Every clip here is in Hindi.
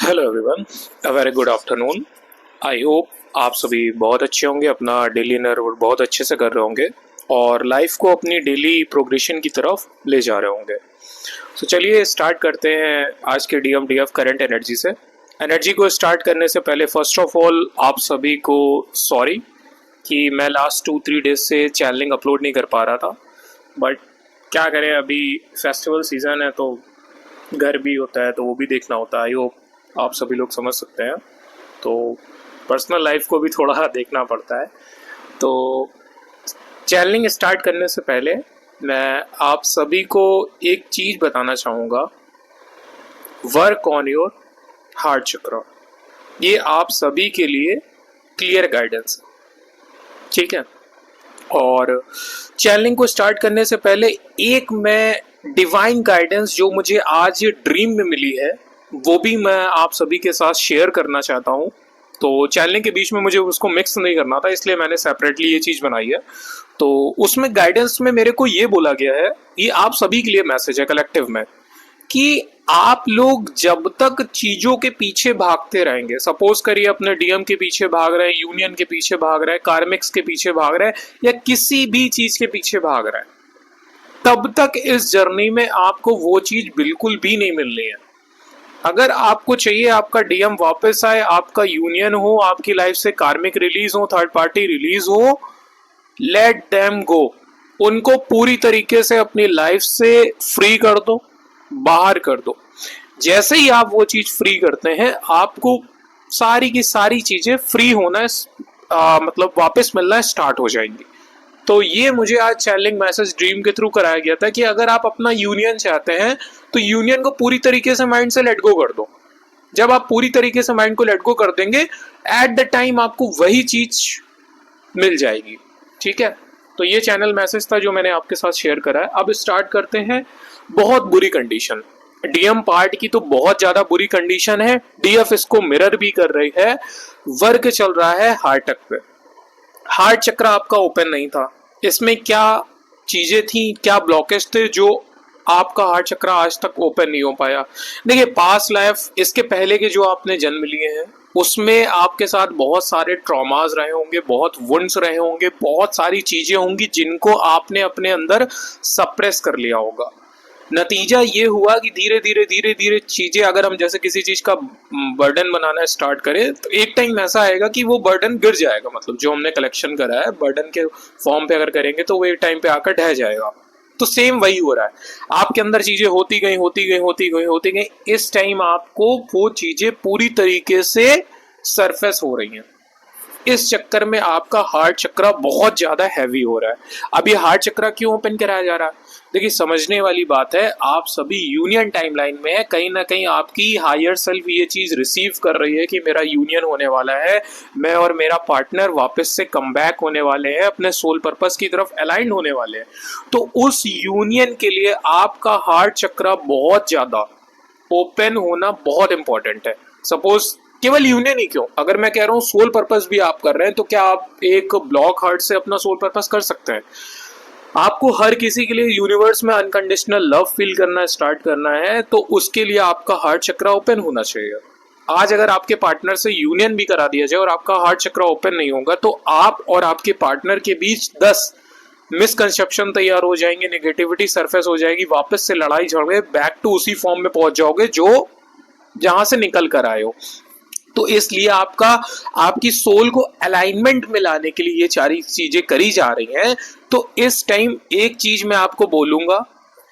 Hello everyone, a very good afternoon. I hope आप सभी बहुत अच्छे होंगे, अपना डेली वर्क बहुत अच्छे से कर रहे होंगे और लाइफ को अपनी डेली प्रोग्रेशन की तरफ ले जा रहे होंगे। तो चलिए स्टार्ट करते हैं आज के डीएफ करंट एनर्जी से। एनर्जी को स्टार्ट करने से पहले फर्स्ट ऑफ ऑल आप सभी को सॉरी कि मैं लास्ट 2-3 डेज से चैनलिंग अपलोड नहीं कर पा रहा था, बट क्या करें, अभी फेस्टिवल सीज़न है तो घर भी होता है तो वो भी देखना होता है। आई होप आप सभी लोग समझ सकते हैं, तो पर्सनल लाइफ को भी थोड़ा देखना पड़ता है। तो चैनलिंग स्टार्ट करने से पहले मैं आप सभी को एक चीज़ बताना चाहूँगा, वर्क ऑन योर हार्ट चक्र। ये आप सभी के लिए क्लियर गाइडेंस है, ठीक है। और चैनलिंग को स्टार्ट करने से पहले एक मैं डिवाइन गाइडेंस जो मुझे आज ड्रीम में मिली है वो भी मैं आप सभी के साथ शेयर करना चाहता हूँ। तो चैनलिंग के बीच में मुझे उसको मिक्स नहीं करना था, इसलिए मैंने सेपरेटली ये चीज़ बनाई है। तो उसमें गाइडेंस में मेरे को ये बोला गया है, ये आप सभी के लिए मैसेज है कलेक्टिव में, कि आप लोग जब तक चीजों के पीछे भागते रहेंगे, सपोज करिए अपने डीएम के पीछे भाग रहे हैं, यूनियन के पीछे भाग रहे हैं, कार्मिक्स के पीछे भाग रहे हैं या किसी भी चीज के पीछे भाग रहे हैं, तब तक इस जर्नी में आपको वो चीज बिल्कुल भी नहीं मिलनी है। अगर आपको चाहिए आपका डीएम वापस आए, आपका यूनियन हो, आपकी लाइफ से कार्मिक रिलीज हो, थर्ड पार्टी रिलीज हो, लेट देम गो। उनको पूरी तरीके से अपनी लाइफ से फ्री कर दो, बाहर कर दो। जैसे ही आप वो चीज फ्री करते हैं, आपको सारी की सारी चीजें फ्री होना मतलब वापस मिलना स्टार्ट हो जाएंगी। तो ये मुझे आज चैनलिंग मैसेज ड्रीम के थ्रू कराया गया था कि अगर आप अपना यूनियन चाहते हैं तो यूनियन को पूरी तरीके से माइंड से लेट गो कर दो। जब आप पूरी तरीके से माइंड को लेट गो कर देंगे, एट द टाइम आपको वही चीज मिल जाएगी, ठीक है। तो ये चैनल मैसेज था जो मैंने आपके साथ शेयर करा है। अब स्टार्ट करते हैं। बहुत बुरी कंडीशन डीएम पार्ट की, तो बहुत ज्यादा बुरी कंडीशन है। डीएफ इसको मिरर भी कर रही है। वर्क चल रहा है हार्ट चक्र पे। हार्ट चक्र आपका ओपन नहीं था। इसमें क्या चीजें थी, क्या ब्लॉकेज थे जो आपका हार्ट चक्र आज तक ओपन नहीं हो पाया? देखिए, पास्ट लाइफ, इसके पहले के जो आपने जन्म लिए हैं उसमें आपके साथ बहुत सारे ट्रॉमास रहे होंगे, बहुत वुंड्स रहे होंगे, बहुत सारी चीजें होंगी जिनको आपने अपने अंदर सप्रेस कर लिया होगा। नतीजा ये हुआ कि धीरे धीरे धीरे धीरे चीजें, अगर हम जैसे किसी चीज का बर्डन बनाना स्टार्ट करें तो एक टाइम ऐसा आएगा कि वो बर्डन गिर जाएगा। मतलब जो हमने कलेक्शन करा है बर्डन के फॉर्म पे अगर करेंगे तो वो एक टाइम पे आकर ढह जाएगा। तो सेम वही हो रहा है, आपके अंदर चीजें होती गई होती गई होती गई होती गई, इस टाइम आपको वो चीजें पूरी तरीके से सरफेस हो रही हैं। इस चक्कर में आपका हार्ट चक्र बहुत ज्यादा हैवी हो रहा है। अब ये हार्ट चक्र क्यों ओपन कराया जा रहा है? देखिए, समझने वाली बात है, आप सभी यूनियन टाइमलाइन में है, कहीं ना कहीं आपकी हायर सेल्फ ये चीज रिसीव कर रही है कि मेरा यूनियन होने वाला है, मैं और मेरा पार्टनर वापस से कम बैक होने वाले हैं, अपने सोल पर्पस की तरफ अलाइन होने वाले हैं। तो उस यूनियन के लिए आपका हार्ट चक्र बहुत ज्यादा ओपन होना बहुत इंपॉर्टेंट है। सपोज केवल यूनियन ही क्यों, अगर मैं कह रहा हूँ सोल पर्पस भी आप कर रहे हैं, तो क्या आप एक ब्लॉक हार्ट से अपना सोल पर्पस कर सकते हैं? आपको हर किसी के लिए यूनिवर्स में अनकंडीशनल लव फील करना स्टार्ट करना है, तो उसके लिए आपका हार्ट चक्र ओपन होना चाहिए। आज अगर आपके पार्टनर से यूनियन भी करा दिया जाए और आपका हार्ट चक्र ओपन नहीं होगा, तो आप और आपके पार्टनर के बीच 10 मिसकंसेप्शन तैयार हो जाएंगे, नेगेटिविटी सरफेस हो जाएगी, वापस से लड़ाई झगड़े, बैक टू उसी फॉर्म में पहुंच जाओगे जो जहां से निकल कर आए हो। तो इसलिए आपकी सोल को अलाइनमेंट में लाने के लिए ये सारी चीजें करी जा रही हैं। तो इस टाइम एक चीज मैं आपको बोलूंगा,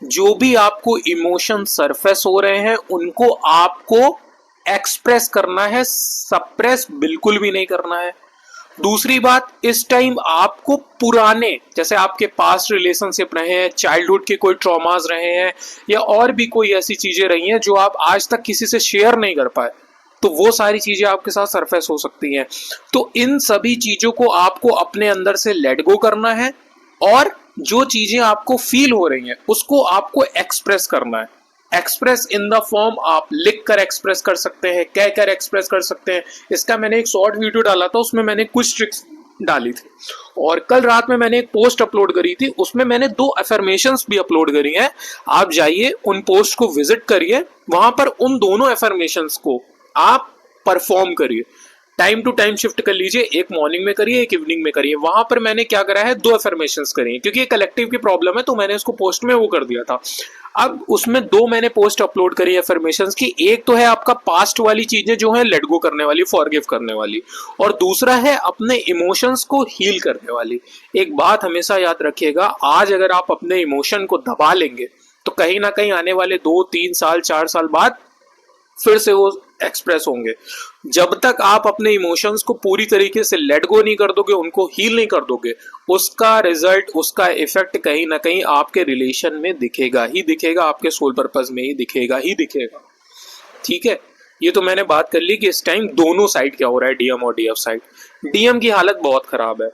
जो भी आपको इमोशन सरफेस हो रहे हैं उनको आपको एक्सप्रेस करना है, सप्रेस बिल्कुल भी नहीं करना है। दूसरी बात, इस टाइम आपको पुराने, जैसे आपके पास्ट रिलेशनशिप रहे हैं, चाइल्डहुड के कोई ट्रॉमास रहे हैं या और भी कोई ऐसी चीजें रही हैं जो आप आज तक किसी से शेयर नहीं कर पाए, तो वो सारी चीजें आपके साथ सरफेस हो सकती हैं। तो इन सभी चीजों को आपको अपने अंदर से लेट गो करना है और जो चीजें आपको फील हो रही हैं उसको आपको एक्सप्रेस करना है। एक्सप्रेस इन द फॉर्म, आप लिख कर एक्सप्रेस कर सकते हैं, कह कर एक्सप्रेस कर सकते हैं। इसका मैंने एक शॉर्ट वीडियो डाला था, उसमें मैंने कुछ ट्रिक्स डाली थी। और कल रात में मैंने एक पोस्ट अपलोड करी थी, उसमें मैंने 2 अफर्मेशंस भी अपलोड करी हैं। आप जाइए उन पोस्ट को विजिट करिए, वहां पर उन दोनों अफर्मेशंस को आप परफॉर्म करिए, टाइम टू टाइम शिफ्ट कर लीजिए, एक मॉर्निंग में करिए, एक इवनिंग में करिए। वहां पर मैंने क्या करा है, 2 अफर्मेशंस करी हैं, क्योंकि ये कलेक्टिव की प्रॉब्लम है तो मैंने इसको पोस्ट में वो कर दिया था। अब उसमें 2 मैंने पोस्ट अपलोड करी अफर्मेशंस की। एक तो है आपका पास्ट वाली चीजें जो है लेट गो करने वाली, फॉरगिव करने वाली, और दूसरा है अपने इमोशंस को हील करने वाली। एक बात हमेशा याद रखिएगा, आज अगर आप अपने इमोशन को दबा लेंगे तो कहीं ना कहीं आने वाले 2-3 साल 4 साल बाद फिर से वो एक्सप्रेस होंगे। जब तक आप अपने इमोशंस को पूरी तरीके से लेट गो नहीं कर दोगे, उनको हील नहीं कर दोगे, उसका रिजल्ट, उसका इफेक्ट कहीं ना कहीं आपके रिलेशन में दिखेगा ही दिखेगा, आपके सोल पर्पस में ही दिखेगा ही दिखेगा। ठीक है, ये तो मैंने बात कर ली कि इस टाइम दोनों साइड क्या हो रहा है, डीएम और डीएफ साइड। डीएम की हालत बहुत खराब है,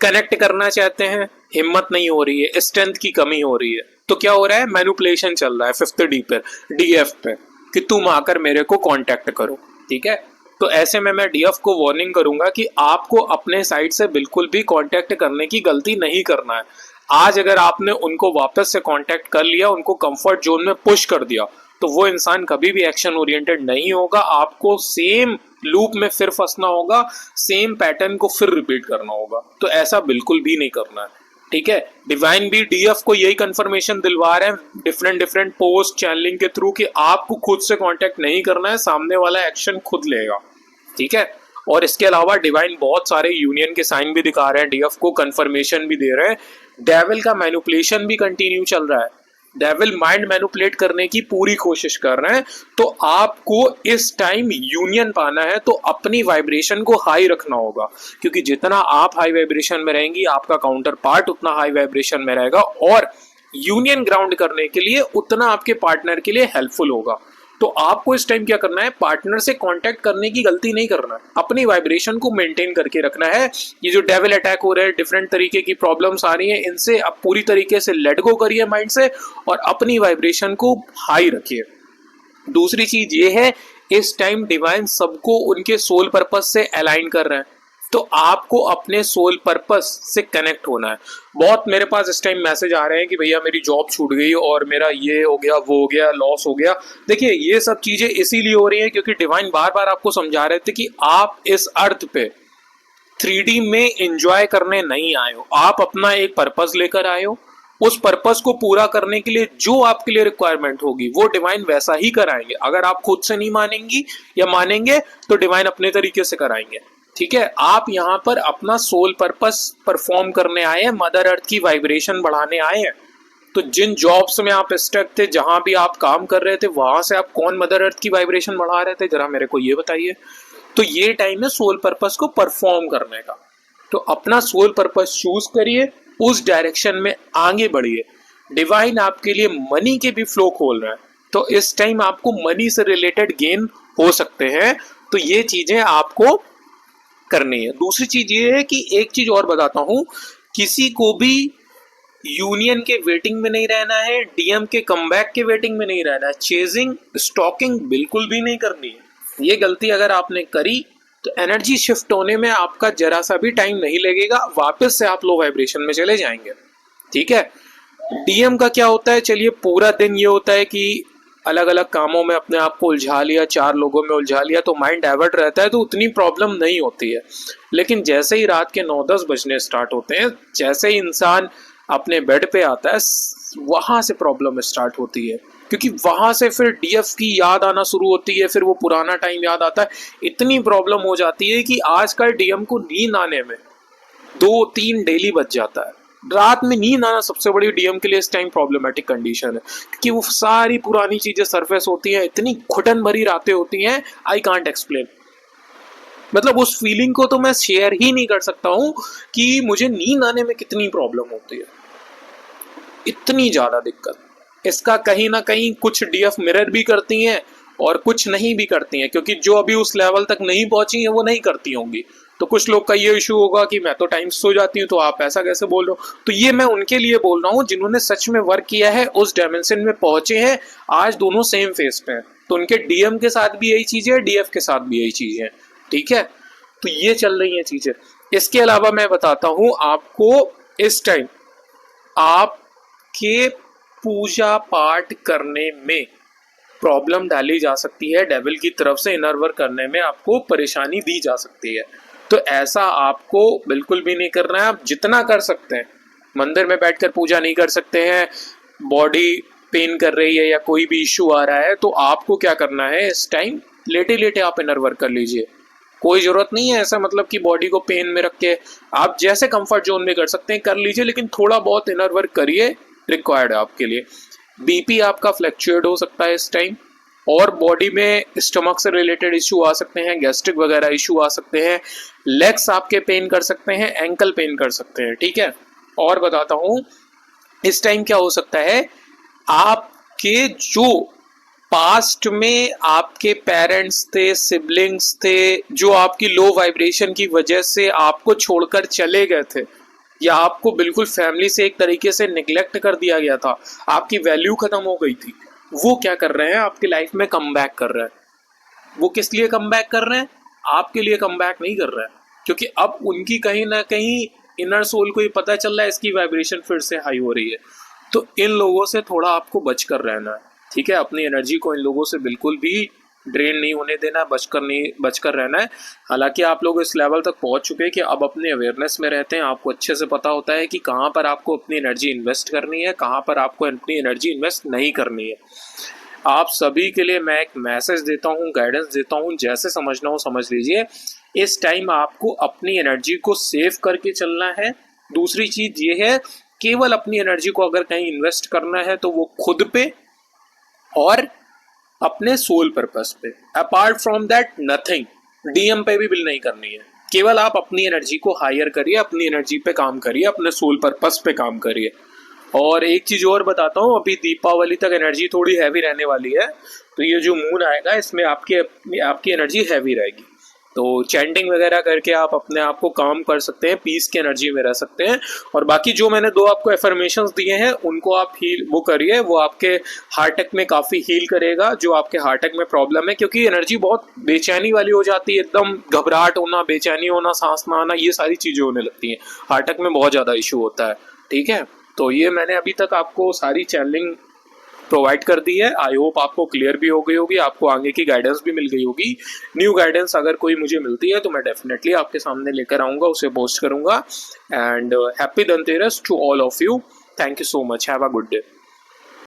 कनेक्ट करना चाहते हैं, हिम्मत नहीं हो रही है, स्ट्रेंथ की कमी हो रही है, तो क्या हो रहा है, मैनिपुलेशन चल रहा है 5th डी पर, डीएफ पे, कि तुम आकर मेरे को कांटेक्ट करो। ठीक है, तो ऐसे में मैं डीएफ को वार्निंग करूंगा कि आपको अपने साइड से बिल्कुल भी कांटेक्ट करने की गलती नहीं करना है। आज अगर आपने उनको वापस से कांटेक्ट कर लिया, उनको कंफर्ट जोन में पुश कर दिया, तो वो इंसान कभी भी एक्शन ओरिएंटेड नहीं होगा, आपको सेम लूप में फिर फंसना होगा, सेम पैटर्न को फिर रिपीट करना होगा। तो ऐसा बिल्कुल भी नहीं करना है। ठीक है, डिवाइन भी डीएफ को यही कंफर्मेशन दिलवा रहे हैं डिफरेंट पोस्ट चैनलिंग के थ्रू कि आपको खुद से कांटेक्ट नहीं करना है, सामने वाला एक्शन खुद लेगा। ठीक है, और इसके अलावा डिवाइन बहुत सारे यूनियन के साइन भी दिखा रहे हैं, डीएफ को कंफर्मेशन भी दे रहे हैं। डेविल का मैनिपुलेशन भी कंटिन्यू चल रहा है, डेविल माइंड मैनिपुलेट करने की पूरी कोशिश कर रहे हैं। तो आपको इस टाइम यूनियन पाना है तो अपनी वाइब्रेशन को हाई रखना होगा, क्योंकि जितना आप हाई वाइब्रेशन में रहेंगी, आपका काउंटर पार्ट उतना हाई वाइब्रेशन में रहेगा, और यूनियन ग्राउंड करने के लिए उतना आपके पार्टनर के लिए हेल्पफुल होगा। तो आपको इस टाइम क्या करना है, पार्टनर से कांटेक्ट करने की गलती नहीं करना है, अपनी वाइब्रेशन को मेंटेन करके रखना है। ये जो डेविल अटैक हो रहे हैं, डिफरेंट तरीके की प्रॉब्लम्स आ रही हैं, इनसे आप पूरी तरीके से लेट गो करिए माइंड से और अपनी वाइब्रेशन को हाई रखिए। दूसरी चीज ये है, इस टाइम डिवाइन सबको उनके सोल पर्पस से अलाइन कर रहे हैं, तो आपको अपने सोल पर्पस से कनेक्ट होना है। बहुत मेरे पास इस टाइम मैसेज आ रहे हैं कि भैया मेरी जॉब छूट गई और मेरा ये हो गया, वो हो गया, लॉस हो गया। देखिए, ये सब चीजें इसीलिए हो रही हैं क्योंकि डिवाइन बार बार आपको समझा रहे थे कि आप इस अर्थ पे 3D में एंजॉय करने नहीं आए हो, आप अपना एक पर्पस लेकर आए हो। उस पर्पस को पूरा करने के लिए जो आपके लिए रिक्वायरमेंट होगी वो डिवाइन वैसा ही कराएंगे। अगर आप खुद से नहीं मानेंगी या मानेंगे तो डिवाइन अपने तरीके से कराएंगे। ठीक है, आप यहाँ पर अपना सोल पर्पस परफॉर्म करने आए हैं, मदर अर्थ की वाइब्रेशन बढ़ाने आए हैं। तो जिन जॉब्स में आप स्टक थे, जहां भी आप काम कर रहे थे, वहां से आप कौन मदर अर्थ की वाइब्रेशन बढ़ा रहे थे, जरा मेरे को ये बताइए। तो ये टाइम है सोल पर्पस को परफॉर्म करने का। तो अपना सोल पर्पस चूज करिए, उस डायरेक्शन में आगे बढ़िए। डिवाइन आपके लिए मनी के भी फ्लो खोल रहा है, तो इस टाइम आपको मनी से रिलेटेड गेन हो सकते हैं। तो ये चीजें आपको करनी है। दूसरी चीज ये है कि एक चीज और बताता हूं, किसी को भी यूनियन के वेटिंग में नहीं रहना है, डीएम के कमबैक के वेटिंग में नहीं रहना है, चेजिंग स्टॉकिंग बिल्कुल भी नहीं करनी है। ये गलती अगर आपने करी तो एनर्जी शिफ्ट होने में आपका जरा सा भी टाइम नहीं लगेगा, वापस से आप लो वाइब्रेशन में चले जाएंगे। ठीक है, डीएम का क्या होता है, चलिए पूरा दिन ये होता है कि अलग अलग कामों में अपने आप को उलझा लिया, 4 लोगों में उलझा लिया, तो माइंड डाइवर्ट रहता है, तो उतनी प्रॉब्लम नहीं होती है। लेकिन जैसे ही रात के 9-10 बजने स्टार्ट होते हैं, जैसे ही इंसान अपने बेड पे आता है, वहां से प्रॉब्लम स्टार्ट होती है, क्योंकि वहां से फिर डीएफ की याद आना शुरू होती है, फिर वो पुराना टाइम याद आता है। इतनी प्रॉब्लम हो जाती है कि आजकल डीएम को नींद आने में 2-3 डेली बच जाता है। रात में नींद आना सबसे बड़ी डीएम के लिए इस टाइम प्रॉब्लमेटिक कंडीशन है, क्योंकि वो सारी पुरानी चीजें सरफेस होती हैं, इतनी घुटन भरी रातें होती हैं, आई कांट एक्सप्लेन। मतलब उस फीलिंग को तो मैं शेयर ही नहीं कर सकता हूं कि मुझे नींद आने में कितनी प्रॉब्लम होती है, इतनी ज्यादा दिक्कत। इसका कहीं ना कहीं कुछ डीएफ मिरर भी करती हैं और कुछ नहीं भी करती हैं, क्योंकि जो अभी उस लेवल तक नहीं पहुंची हैं वो नहीं करती होंगी। तो कुछ लोग का ये इशू होगा कि मैं तो टाइम सो जाती हूँ, तो आप ऐसा कैसे बोल रहे हो। तो ये मैं उनके लिए बोल रहा हूँ जिन्होंने सच में वर्क किया है, उस डायमेंशन में पहुंचे हैं, आज दोनों सेम फेस पे हैं। तो उनके डीएम के साथ भी यही चीजें है, डीएफ के साथ भी यही चीजें हैं। ठीक है, तो ये चल रही है चीजें। इसके अलावा मैं बताता हूं आपको, इस टाइम आपके पूजा पाठ करने में प्रॉब्लम डाली जा सकती है, डेविल की तरफ से इनर वर्क करने में आपको परेशानी दी जा सकती है। तो ऐसा आपको बिल्कुल भी नहीं करना है। आप जितना कर सकते हैं, मंदिर में बैठकर पूजा नहीं कर सकते हैं, बॉडी पेन कर रही है या कोई भी इश्यू आ रहा है, तो आपको क्या करना है, इस टाइम लेटे लेटे आप इनर वर्क कर लीजिए। कोई जरूरत नहीं है ऐसा मतलब कि बॉडी को पेन में रख के, आप जैसे कंफर्ट जोन में कर सकते हैं कर लीजिए, लेकिन थोड़ा बहुत इनर वर्क करिए, रिक्वायर्ड है आपके लिए। बीपी आपका फ्लक्चुएट हो सकता है इस टाइम, और बॉडी में स्टमक से रिलेटेड इशू आ सकते हैं, गैस्ट्रिक वगैरह इशू आ सकते हैं, लेग्स आपके पेन कर सकते हैं, एंकल पेन कर सकते हैं, ठीक है। और बताता हूं इस टाइम क्या हो सकता है, आपके जो पास्ट में आपके पेरेंट्स थे, सिबलिंग्स थे, जो आपकी लो वाइब्रेशन की वजह से आपको छोड़कर चले गए थे, या आपको बिल्कुल फैमिली से एक तरीके से निग्लेक्ट कर दिया गया था, आपकी वैल्यू खत्म हो गई थी, वो क्या कर रहे हैं, आपकी लाइफ में कम बैक कर रहे हैं। वो किस लिए कम बैक कर रहे हैं, आपके लिए कम बैक नहीं कर रहे हैं, क्योंकि अब उनकी कहीं ना कहीं इनर सोल को ये पता चल रहा है इसकी वाइब्रेशन फिर से हाई हो रही है। तो इन लोगों से थोड़ा आपको बचकर रहना है, ठीक है। अपनी एनर्जी को इन लोगों से बिल्कुल भी ड्रेन नहीं होने देना, बचकर रहना है। हालांकि आप लोग इस लेवल तक पहुंच चुके हैं कि अब अपने अवेयरनेस में रहते हैं, आपको अच्छे से पता होता है कि कहाँ पर आपको अपनी एनर्जी इन्वेस्ट करनी है, कहाँ पर आपको अपनी एनर्जी इन्वेस्ट नहीं करनी है। आप सभी के लिए मैं एक मैसेज देता हूँ, गाइडेंस देता हूँ, जैसे समझना हो समझ लीजिए। इस टाइम आपको अपनी एनर्जी को सेव करके चलना है। दूसरी चीज ये है, केवल अपनी एनर्जी को अगर कहीं इन्वेस्ट करना है तो वो खुद पे और अपने सोल पर्पस पे, apart from that nothing. DM पे भी बिल नहीं करनी है, केवल आप अपनी एनर्जी को हायर करिए, अपनी एनर्जी पे काम करिए, अपने सोल पर्पस पे काम करिए। और एक चीज और बताता हूँ, अभी दीपावली तक एनर्जी थोड़ी हैवी रहने वाली है, तो ये जो मून आएगा इसमें आपकी एनर्जी हैवी रहेगी। तो चैंटिंग वगैरह करके आप अपने आप को काम कर सकते हैं, पीस की एनर्जी में रह सकते हैं। और बाकी जो मैंने 2 आपको एफर्मेशंस दिए हैं उनको आप वो करिए, वो आपके हार्ट अटैक में काफ़ी हील करेगा, जो आपके हार्ट अटैक में प्रॉब्लम है, क्योंकि एनर्जी बहुत बेचैनी वाली हो जाती है, एकदम घबराहट होना, बेचैनी होना, सांस ना आना, ये सारी चीज़ें होने लगती हैं, हार्ट अटैक में बहुत ज़्यादा इशू होता है, ठीक है। तो ये मैंने अभी तक आपको सारी चैनलिंग प्रोवाइड कर दी है। आई होप आपको क्लियर भी हो गई होगी, आपको आगे की गाइडेंस भी मिल गई होगी। न्यू गाइडेंस अगर कोई मुझे मिलती है तो मैं डेफिनेटली आपके सामने लेकर आऊँगा, उसे पोस्ट करूँगा। And happy Dhanteras to all of you. Thank you so much, have a good day.